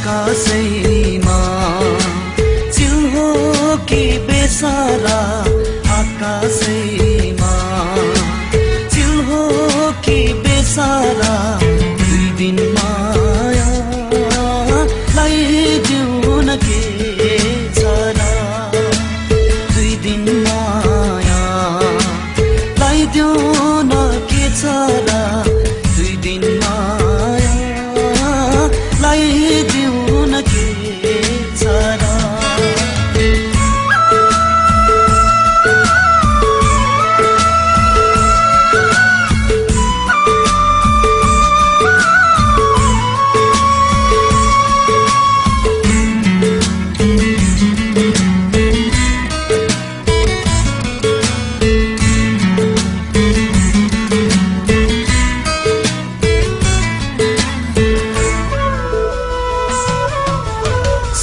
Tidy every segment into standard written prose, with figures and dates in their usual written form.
आकाशैमा चिल हो कि बेसारा, आकाशैमा चिल हो कि बेसारा, दुई दिन मायालाई जिउन के छ र, दुई दिन मायालाई जिउन के छ र, दुई दिन मायालाई जिउन के छ र।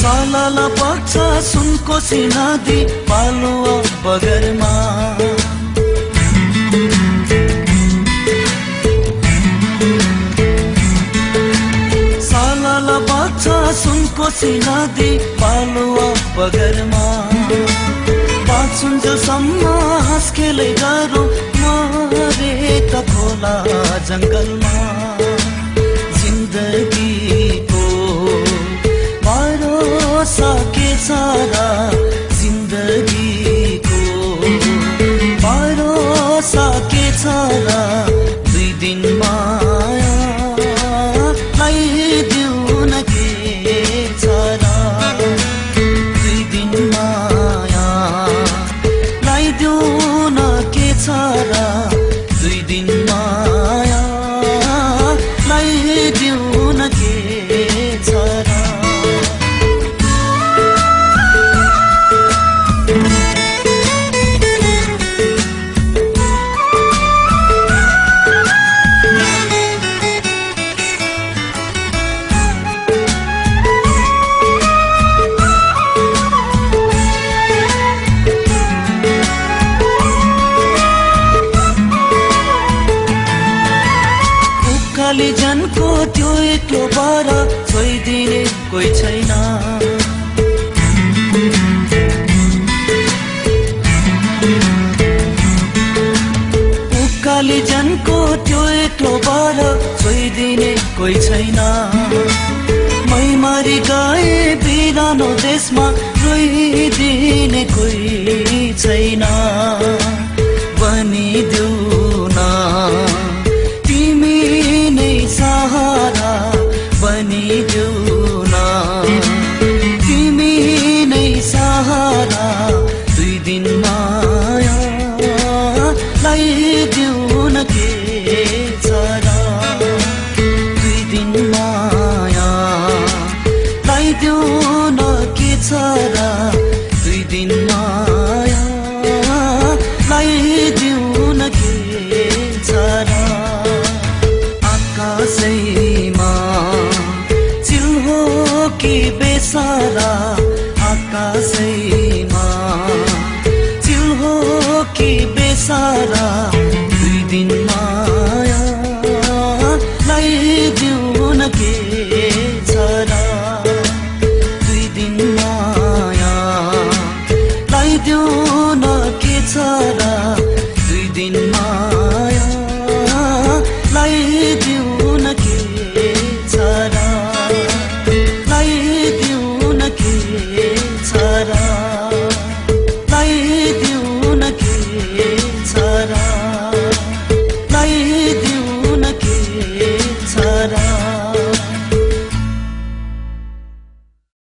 सालाला पक्ष सुनको सिनादी पालुवा बगरमा, सालाला पक्ष सुनको सिनादी पालुवा बगरमा, बाँचुन्जेलसम्म हाँस खेलै गरौँ मरे त खोला जङ्गलमा, जिन्दगीको भरोसा के छ र, जिन्दगीको भरोसा के छ र, दुई दिन मायालाई जिउन के छ र, दुई दिन मायालाई जिउन के छ र, दुई दिन मायालाई जिउन के छ र। उकाली जनको त्यो एक्लो बारा छोइदिने कोही छैन, उकाली जनको त्यो एक्लो बारा छोइदिने कोही छैन, मै मरि गए बिरानो देशमा रोइदिने कोही छैन, बनिदेऊ न तिमी नै सहारा, बनिदेऊ न तिमी नै सहारा, दुई दिन मायालाई जिउन के छ र, दुई दिन मायालाई जिउन के छ र, दुई दिन मायालाई जिउन के छ र। आकाशैमा चिल हो कि बेसारा, आकाशै